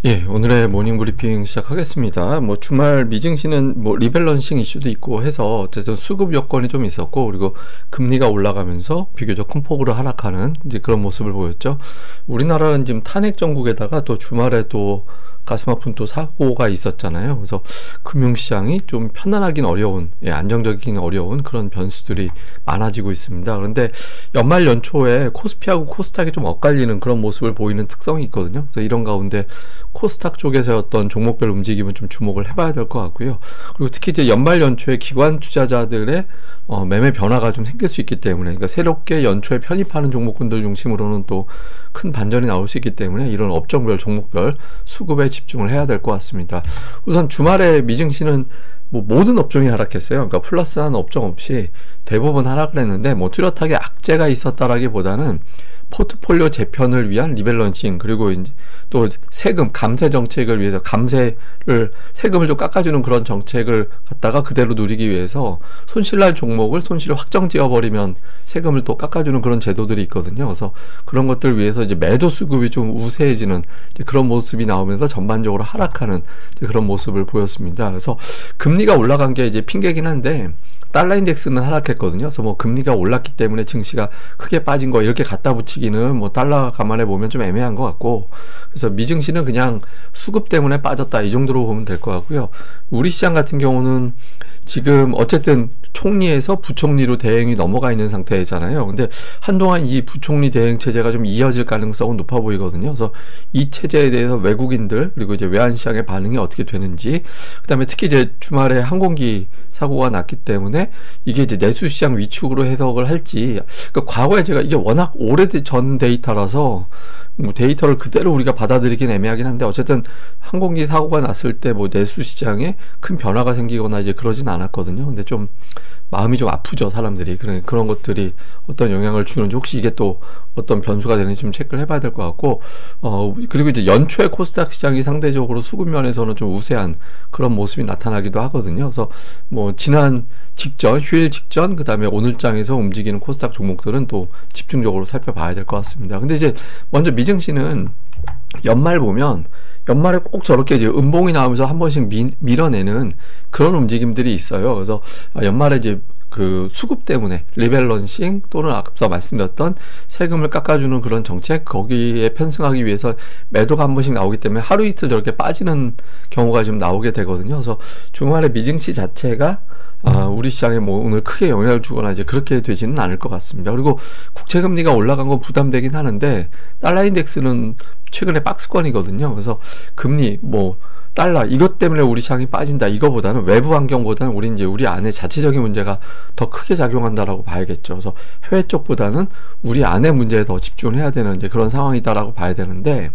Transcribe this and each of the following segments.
예, 오늘의 모닝 브리핑 시작하겠습니다. 주말 미증시는 리밸런싱 이슈도 있고 해서 어쨌든 수급 여건이 좀 있었고, 그리고 금리가 올라가면서 비교적 큰 폭으로 하락하는 이제 그런 모습을 보였죠. 우리나라는 지금 탄핵 정국에다가 또 주말에 또 가슴 아픈 또 사고가 있었잖아요. 그래서 금융시장이 좀 편안하긴 어려운, 안정적이긴 어려운 그런 변수들이 많아지고 있습니다. 그런데 연말 연초에 코스피하고 코스닥이 좀 엇갈리는 그런 모습을 보이는 특성이 있거든요. 그래서 이런 가운데 코스닥 쪽에서의 어떤 종목별 움직임은 좀 주목을 해봐야 될 것 같고요. 그리고 특히 이제 연말 연초에 기관 투자자들의 매매 변화가 좀 생길 수 있기 때문에, 그러니까 새롭게 연초에 편입하는 종목군들 중심으로는 또 큰 반전이 나올 수 있기 때문에 이런 업종별 종목별 수급에 집중을 해야 될 것 같습니다. 우선 주말에 미증시는 모든 업종이 하락했어요. 그러니까 플러스한 업종 없이 대부분 하락을 했는데, 뚜렷하게 악재가 있었다라기보다는 포트폴리오 재편을 위한 리밸런싱, 그리고 이제 또 세금 감세 정책을 위해서 세금을 좀 깎아주는 그런 정책을 갖다가 그대로 누리기 위해서 손실날 종목을 손실을 확정 지어버리면 세금을 또 깎아주는 그런 제도들이 있거든요. 그래서 그런 것들 위해서 이제 매도 수급이 좀 우세해지는 그런 모습이 나오면서 전반적으로 하락하는 그런 모습을 보였습니다. 그래서 금리가 올라간 게 이제 핑계긴 한데, 달러 인덱스는 하락했거든요. 그래서 금리가 올랐기 때문에 증시가 크게 빠진 거 이렇게 갖다 붙이기는 달러 감안해 보면 좀 애매한 것 같고, 그래서 미증시는 그냥 수급 때문에 빠졌다 이 정도로 보면 될 것 같고요. 우리 시장 같은 경우는 지금 어쨌든 총리에서 부총리로 대행이 넘어가 있는 상태잖아요. 근데 한동안 이 부총리 대행 체제가 좀 이어질 가능성은 높아 보이거든요. 그래서 이 체제에 대해서 외국인들 그리고 이제 외환 시장의 반응이 어떻게 되는지, 그다음에 특히 이제 주말에 항공기 사고가 났기 때문에 이게 이제 내수 시장 위축으로 해석을 할지, 그러니까 과거에 제가 이게 워낙 오래전 데이터라서 데이터를 그대로 우리가 받아들이긴 애매하긴 한데, 어쨌든 항공기 사고가 났을 때 내수 시장에 큰 변화가 생기거나 이제 그러진 않았거든요. 근데 좀 마음이 좀 아프죠, 사람들이. 그런 것들이 어떤 영향을 주는지, 혹시 이게 또 어떤 변수가 되는지 좀 체크를 해봐야 될 것 같고, 그리고 이제 연초에 코스닥 시장이 상대적으로 수급 면에서는 좀 우세한 그런 모습이 나타나기도 하거든요. 그래서 지난 직전, 휴일 직전, 그 다음에 오늘장에서 움직이는 코스닥 종목들은 또 집중적으로 살펴봐야 될 것 같습니다. 근데 이제 먼저 미증시는 연말 보면, 연말에 꼭 저렇게 이제 음봉이 나오면서 한 번씩 밀어내는 그런 움직임들이 있어요. 그래서 연말에 이제 그 수급 때문에 리밸런싱 또는 앞서 말씀드렸던 세금을 깎아주는 그런 정책, 거기에 편승하기 위해서 매도가 한 번씩 나오기 때문에 하루 이틀 저렇게 빠지는 경우가 좀 나오게 되거든요. 그래서 주말에 미증시 자체가 우리 시장에 오늘 크게 영향을 주거나 이제 그렇게 되지는 않을 것 같습니다. 그리고 국채금리가 올라간 건 부담되긴 하는데, 달러 인덱스는 최근에 박스권이거든요. 그래서 금리, 달러 이것 때문에 우리 시장이 빠진다 이거보다는, 외부 환경보다는 우리 안에 자체적인 문제가 더 크게 작용한다라고 봐야겠죠. 그래서 해외 쪽보다는 우리 안의 문제에 더 집중해야 되는 이제 그런 상황이다라고 봐야 되는데,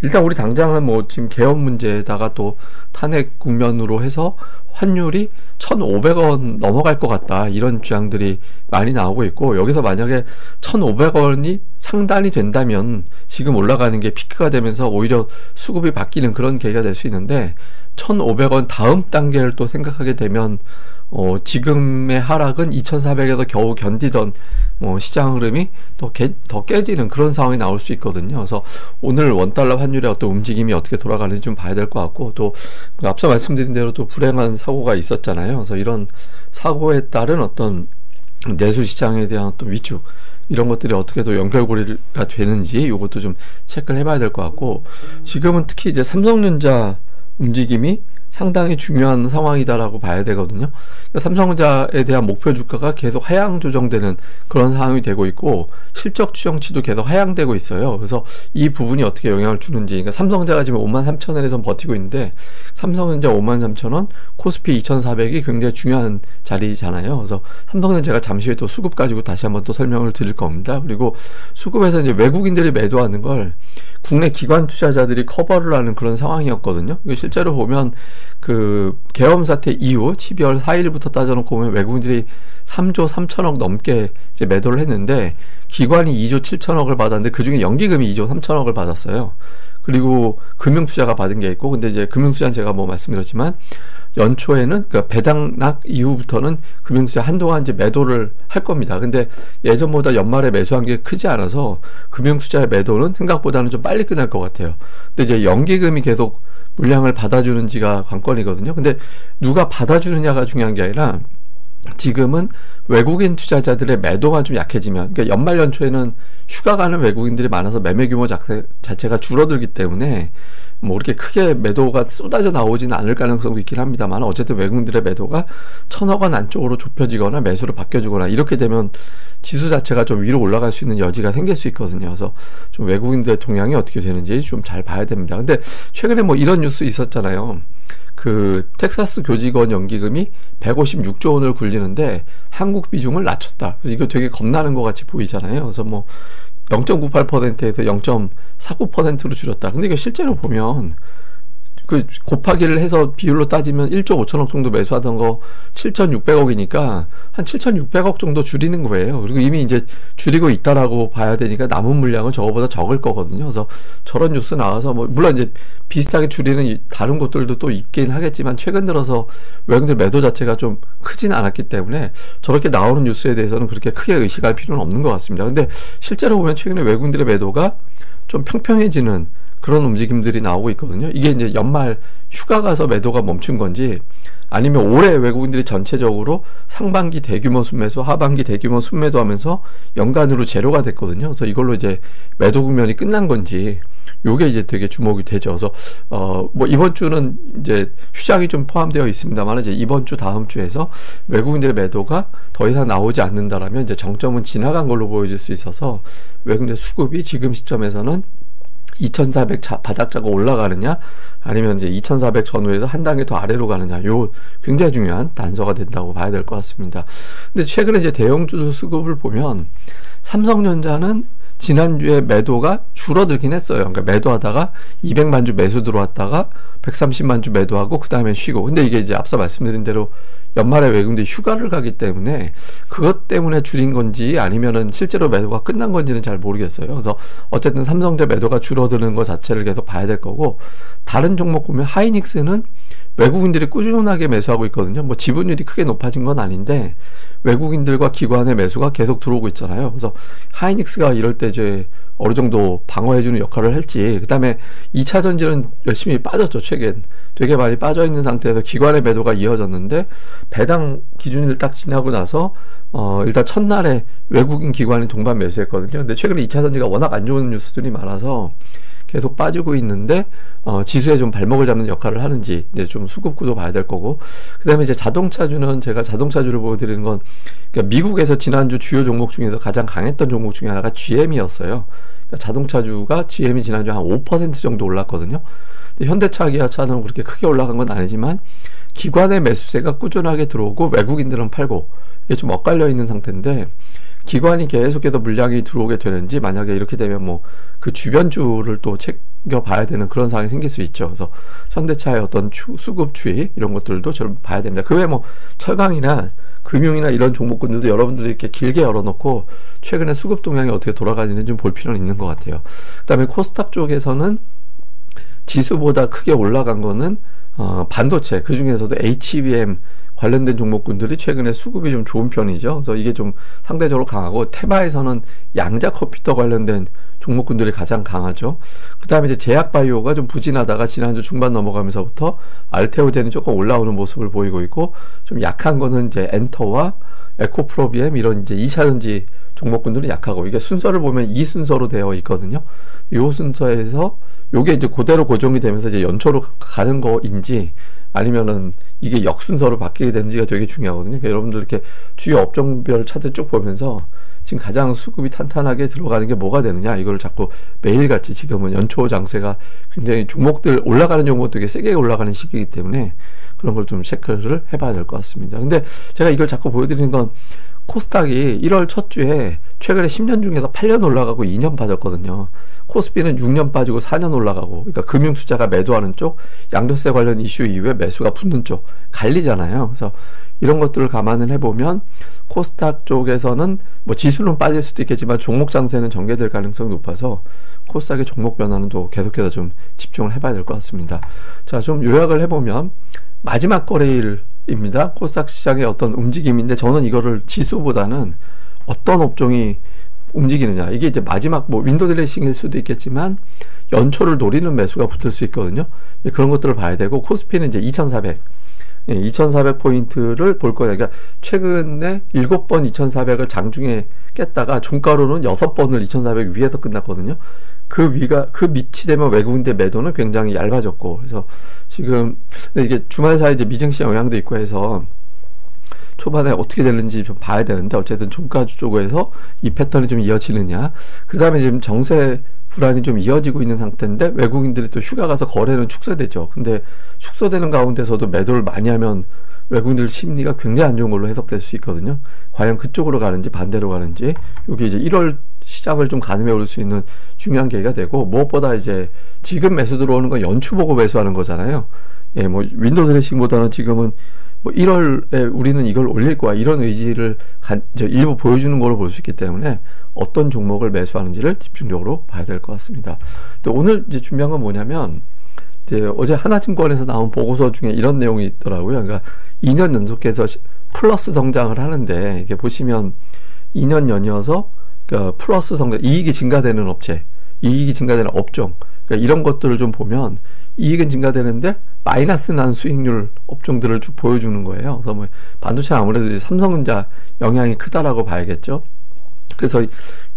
일단 우리 당장은 지금 개헌 문제에다가 또 탄핵 국면으로 해서 환율이 1,500원 넘어갈 것 같다, 이런 주장들이 많이 나오고 있고, 여기서 만약에 1,500원이 상단이 된다면 지금 올라가는 게 피크가 되면서 오히려 수급이 바뀌는 그런 계기가 될 수 있는데, 1,500원 다음 단계를 또 생각하게 되면 지금의 하락은 2,400에서 겨우 견디던 시장 흐름이 더 깨지는 그런 상황이 나올 수 있거든요. 그래서 오늘 원달러 환율의 어떤 움직임이 어떻게 돌아가는지 좀 봐야 될 것 같고, 또 앞서 말씀드린 대로 또 불행한 사고가 있었잖아요. 그래서 이런 사고에 따른 어떤 내수 시장에 대한 어떤 위축, 이런 것들이 어떻게 또 연결고리가 되는지 이것도 좀 체크를 해봐야 될 것 같고, 지금은 특히 이제 삼성전자 움직임이 상당히 중요한 상황이다라고 봐야 되거든요. 그러니까 삼성전자에 대한 목표 주가가 계속 하향 조정되는 그런 상황이 되고 있고, 실적 추정치도 계속 하향되고 있어요. 그래서 이 부분이 어떻게 영향을 주는지, 그러니까 삼성전자가 지금 53,000원에서 버티고 있는데, 삼성전자 53,000원, 코스피 2,400이 굉장히 중요한 자리잖아요. 그래서 삼성전자가 잠시 후에 또 수급 가지고 다시 한번 또 설명을 드릴 겁니다. 그리고 수급에서 이제 외국인들이 매도하는 걸 국내 기관 투자자들이 커버를 하는 그런 상황이었거든요. 실제로 보면 그 계엄 사태 이후 12월 4일부터 따져놓고 보면 외국인들이 3조 3천억 넘게 이제 매도를 했는데, 기관이 2조 7천억을 받았는데 그 중에 연기금이 2조 3천억을 받았어요. 그리고 금융투자가 받은 게 있고, 근데 이제 금융투자는 제가 말씀드렸지만 연초에는 그러니까 배당락 이후부터는 금융투자 한동안 이제 매도를 할 겁니다. 근데 예전보다 연말에 매수한 게 크지 않아서 금융투자의 매도는 생각보다는 좀 빨리 끝날 것 같아요. 근데 이제 연기금이 계속 물량을 받아주는지가 관건이거든요. 근데 누가 받아주느냐가 중요한 게 아니라 지금은 외국인 투자자들의 매도가 좀 약해지면, 그러니까 연말 연초에는 휴가 가는 외국인들이 많아서 매매 규모 자체가 줄어들기 때문에 뭐 그렇게 크게 매도가 쏟아져 나오지는 않을 가능성도 있긴 합니다만, 어쨌든 외국인들의 매도가 1,000억 원 안쪽으로 좁혀지거나 매수로 바뀌어주거나 이렇게 되면 지수 자체가 좀 위로 올라갈 수 있는 여지가 생길 수 있거든요. 그래서 좀 외국인들의 동향이 어떻게 되는지 좀 잘 봐야 됩니다. 근데 최근에 뭐 이런 뉴스 있었잖아요. 그 텍사스 교직원 연기금이 156조 원을 굴리는데 한국 비중을 낮췄다. 이거 되게 겁나는 것 같이 보이잖아요. 그래서 뭐 0.98%에서 0.49%로 줄였다. 근데 이거 실제로 보면 그 곱하기를 해서 비율로 따지면 1조 5천억 정도 매수하던 거 7,600억이니까 한 7,600억 정도 줄이는 거예요. 그리고 이미 이제 줄이고 있다라고 봐야 되니까 남은 물량은 저거보다 적을 거거든요. 그래서 저런 뉴스 나와서 뭐 물론 이제 비슷하게 줄이는 다른 곳들도 또 있긴 하겠지만 최근 들어서 외국인들 매도 자체가 좀 크진 않았기 때문에 저렇게 나오는 뉴스에 대해서는 그렇게 크게 의식할 필요는 없는 것 같습니다. 근데 실제로 보면 최근에 외국인들의 매도가 좀 평평해지는 그런 움직임들이 나오고 있거든요. 이게 이제 연말 휴가 가서 매도가 멈춘 건지 아니면 올해 외국인들이 전체적으로 상반기 대규모 순매수, 하반기 대규모 순매도 하면서 연간으로 제로가 됐거든요. 그래서 이걸로 이제 매도 국면이 끝난 건지 요게 이제 되게 주목이 되죠. 그래서 뭐 이번 주는 이제 휴장이 좀 포함되어 있습니다만 이제 이번 주 다음 주에서 외국인들의 매도가 더 이상 나오지 않는다라면 이제 정점은 지나간 걸로 보여질 수 있어서 외국인들 수급이 지금 시점에서는 2400 바닥자가 올라가느냐 아니면 이제 2400 전후에서 한 단계 더 아래로 가느냐, 요 굉장히 중요한 단서가 된다고 봐야 될 것 같습니다. 근데 최근에 이제 대형주 수급을 보면 삼성전자는 지난주에 매도가 줄어들긴 했어요. 그러니까 매도하다가 200만 주 매수 들어왔다가 130만 주 매도하고 그 다음에 쉬고. 근데 이게 이제 앞서 말씀드린 대로 연말에 외국인들이 휴가를 가기 때문에 그것 때문에 줄인 건지 아니면은 실제로 매도가 끝난 건지는 잘 모르겠어요. 그래서 어쨌든 삼성전자 매도가 줄어드는 것 자체를 계속 봐야 될 거고, 다른 종목 보면 하이닉스는 외국인들이 꾸준하게 매수하고 있거든요. 뭐 지분율이 크게 높아진 건 아닌데 외국인들과 기관의 매수가 계속 들어오고 있잖아요. 그래서 하이닉스가 이럴 때 이제 어느 정도 방어해주는 역할을 할지, 그 다음에 2차 전지는 열심히 빠졌죠. 최근 되게 많이 빠져있는 상태에서 기관의 매도가 이어졌는데 배당 기준일 딱 지나고 나서 일단 첫날에 외국인 기관이 동반 매수했거든요. 근데 최근에 2차 전지가 워낙 안 좋은 뉴스들이 많아서 계속 빠지고 있는데 지수에 좀 발목을 잡는 역할을 하는지 이제 좀 수급 구도 봐야 될 거고, 그 다음에 이제 자동차주는 제가 자동차주를 보여드리는 건, 그러니까 미국에서 지난주 주요 종목 중에서 가장 강했던 종목 중에 하나가 GM이었어요. 그러니까 자동차주가 GM이 지난주 한 5% 정도 올랐거든요. 근데 현대차, 기아차는 그렇게 크게 올라간 건 아니지만 기관의 매수세가 꾸준하게 들어오고 외국인들은 팔고 이게 좀 엇갈려 있는 상태인데, 기관이 계속해서 물량이 들어오게 되는지, 만약에 이렇게 되면 뭐 그 주변주를 또 챙겨봐야 되는 그런 상황이 생길 수 있죠. 그래서 현대차의 어떤 수급 추이 이런 것들도 좀 봐야 됩니다. 그 외에 뭐 철강이나 금융이나 이런 종목군들도 여러분들이 이렇게 길게 열어놓고 최근에 수급 동향이 어떻게 돌아가는지 좀 볼 필요는 있는 것 같아요. 그 다음에 코스닥 쪽에서는 지수보다 크게 올라간 거는 반도체, 그 중에서도 HBM 관련된 종목군들이 최근에 수급이 좀 좋은 편이죠. 그래서 이게 좀 상대적으로 강하고, 테마에서는 양자 컴퓨터 관련된 종목군들이 가장 강하죠. 그 다음에 이제 제약바이오가 좀 부진하다가 지난주 중반 넘어가면서부터 알테오젠이 조금 올라오는 모습을 보이고 있고, 좀 약한 거는 이제 엔터와 에코프로비엠 이런 이제 2차전지 종목군들은 약하고, 이게 순서를 보면 이 순서로 되어 있거든요. 요 순서에서 요게 이제 그대로 고정이 되면서 이제 연초로 가는 거인지 아니면은 이게 역순서로 바뀌게 되는지가 되게 중요하거든요. 그러니까 여러분들 이렇게 주요 업종별 차트 쭉 보면서 지금 가장 수급이 탄탄하게 들어가는 게 뭐가 되느냐, 이걸 자꾸 매일같이, 지금은 연초 장세가 굉장히 종목들, 올라가는 종목들 되게 세게 올라가는 시기이기 때문에 그런 걸 좀 체크를 해봐야 될 것 같습니다. 근데 제가 이걸 자꾸 보여드리는 건, 코스닥이 1월 첫 주에 최근에 10년 중에서 8년 올라가고 2년 빠졌거든요. 코스피는 6년 빠지고 4년 올라가고, 그러니까 금융투자가 매도하는 쪽, 양도세 관련 이슈 이후에 매수가 붙는 쪽 갈리잖아요. 그래서 이런 것들을 감안을 해보면 코스닥 쪽에서는 뭐 지수는 빠질 수도 있겠지만 종목 장세는 전개될 가능성이 높아서 코스닥의 종목 변화는 또 계속해서 좀 집중을 해봐야 될 것 같습니다. 자, 좀 요약을 해보면 마지막 거래일입니다. 코스닥 시장의 어떤 움직임인데 저는 이거를 지수보다는 어떤 업종이 움직이느냐, 이게 이제 마지막 뭐 윈도우 드레싱일 수도 있겠지만 연초를 노리는 매수가 붙을 수 있거든요. 그런 것들을 봐야 되고, 코스피는 이제 2400 2400포인트를 볼 거예요. 그러니까 최근에 7번 2400을 장중에 깼다가 종가로는 6번을 2400 위에서 끝났거든요. 그 밑이 되면 외국인들 매도는 굉장히 얇아졌고, 그래서 지금 이게 주말 사이 이제 미증시 영향도 있고 해서 초반에 어떻게 되는지 좀 봐야 되는데, 어쨌든 종가 쪽에서 이 패턴이 좀 이어지느냐, 그 다음에 지금 정세 불안이 좀 이어지고 있는 상태인데 외국인들이 또 휴가 가서 거래는 축소되죠. 근데 축소되는 가운데서도 매도를 많이 하면 외국인들 심리가 굉장히 안 좋은 걸로 해석될 수 있거든요. 과연 그쪽으로 가는지 반대로 가는지, 여기 이제 1월 시장을 좀 가늠해 올 수 있는 중요한 계기가 되고, 무엇보다 이제 지금 매수 들어오는 건 연초 보고 매수하는 거잖아요. 예, 뭐 윈도우 드레싱보다는 지금은 뭐 1월에 우리는 이걸 올릴 거야, 이런 의지를 일부 보여주는 걸로 볼 수 있기 때문에 어떤 종목을 매수하는지를 집중적으로 봐야 될 것 같습니다. 또 오늘 이제 준비한 건 뭐냐면, 이제 어제 하나증권에서 나온 보고서 중에 이런 내용이 있더라고요. 그러니까 2년 연속해서 플러스 성장을 하는데, 이게 보시면 2년 연이어서 그러니까 플러스 성장, 이익이 증가되는 업체, 이익이 증가되는 업종, 그러니까 이런 것들을 좀 보면 이익은 증가되는데 마이너스 난 수익률 업종들을 쭉 보여주는 거예요. 그래서 뭐 반도체는 아무래도 이제 삼성전자 영향이 크다라고 봐야겠죠. 그래서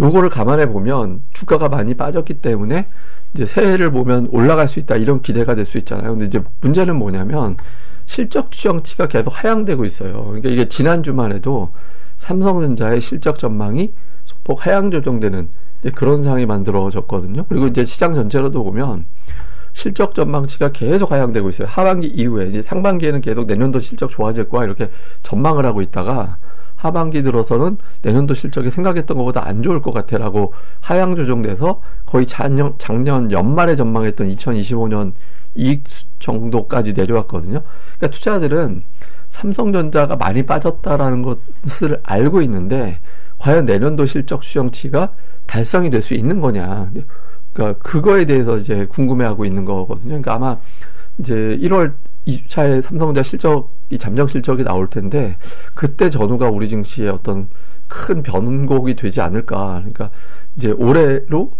요거를 감안해 보면 주가가 많이 빠졌기 때문에 이제 새해를 보면 올라갈 수 있다, 이런 기대가 될 수 있잖아요. 근데 이제 문제는 뭐냐면 실적 추정치가 계속 하향되고 있어요. 그러니까 이게 지난 주만 해도 삼성전자의 실적 전망이 소폭 하향 조정되는 그런 상황이 만들어졌거든요. 그리고 이제 시장 전체로도 보면 실적 전망치가 계속 하향되고 있어요. 하반기 이후에 이제 상반기에는 계속 내년도 실적 좋아질 거야 이렇게 전망을 하고 있다가, 하반기 들어서는 내년도 실적이 생각했던 것보다 안 좋을 것 같아라고 하향 조정돼서 거의 작년 연말에 전망했던 2025년 이익 정도까지 내려왔거든요. 그러니까 투자자들은 삼성전자가 많이 빠졌다라는 것을 알고 있는데 과연 내년도 실적 추정치가 달성이 될 수 있는 거냐, 그러니까 그거에 대해서 이제 궁금해하고 있는 거거든요. 그러니까 아마 이제 1월 2주차에 삼성전자 실적이, 잠정 실적이 나올 텐데 그때 전후가 우리 증시에 어떤 큰 변곡이 되지 않을까. 그러니까 이제 올해로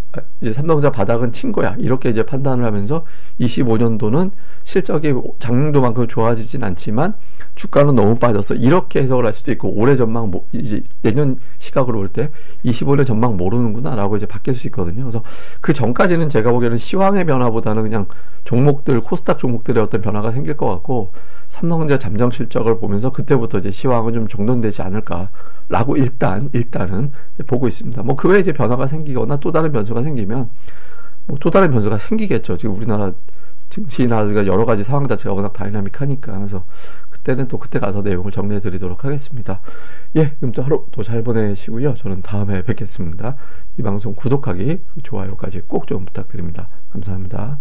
이제 삼성전자 바닥은 친 거야, 이렇게 이제 판단을 하면서 25년도는 실적이 작년도만큼 좋아지진 않지만 주가는 너무 빠졌어, 이렇게 해석을 할 수도 있고, 올해 전망 이제 내년 시각으로 볼 때 25년 전망 모르는구나 라고 이제 바뀔 수 있거든요. 그래서 그 전까지는 제가 보기에는 시황의 변화보다는 그냥 종목들, 코스닥 종목들의 어떤 변화가 생길 것 같고, 삼성전자 잠정 실적을 보면서 그때부터 이제 시황은 좀 정돈되지 않을까라고 일단은 보고 있습니다. 뭐 그 외에 이제 변화가 생기거나 또 다른 변수가 생기면 뭐 또 다른 변수가 생기겠죠. 지금 우리나라 증시나 여러 가지 상황 자체가 워낙 다이나믹하니까. 그래서 그때는 또 그때 가서 내용을 정리해 드리도록 하겠습니다. 예, 그럼 또 하루 또 잘 보내시고요. 저는 다음에 뵙겠습니다. 이 방송 구독하기, 좋아요까지 꼭 좀 부탁드립니다. 감사합니다.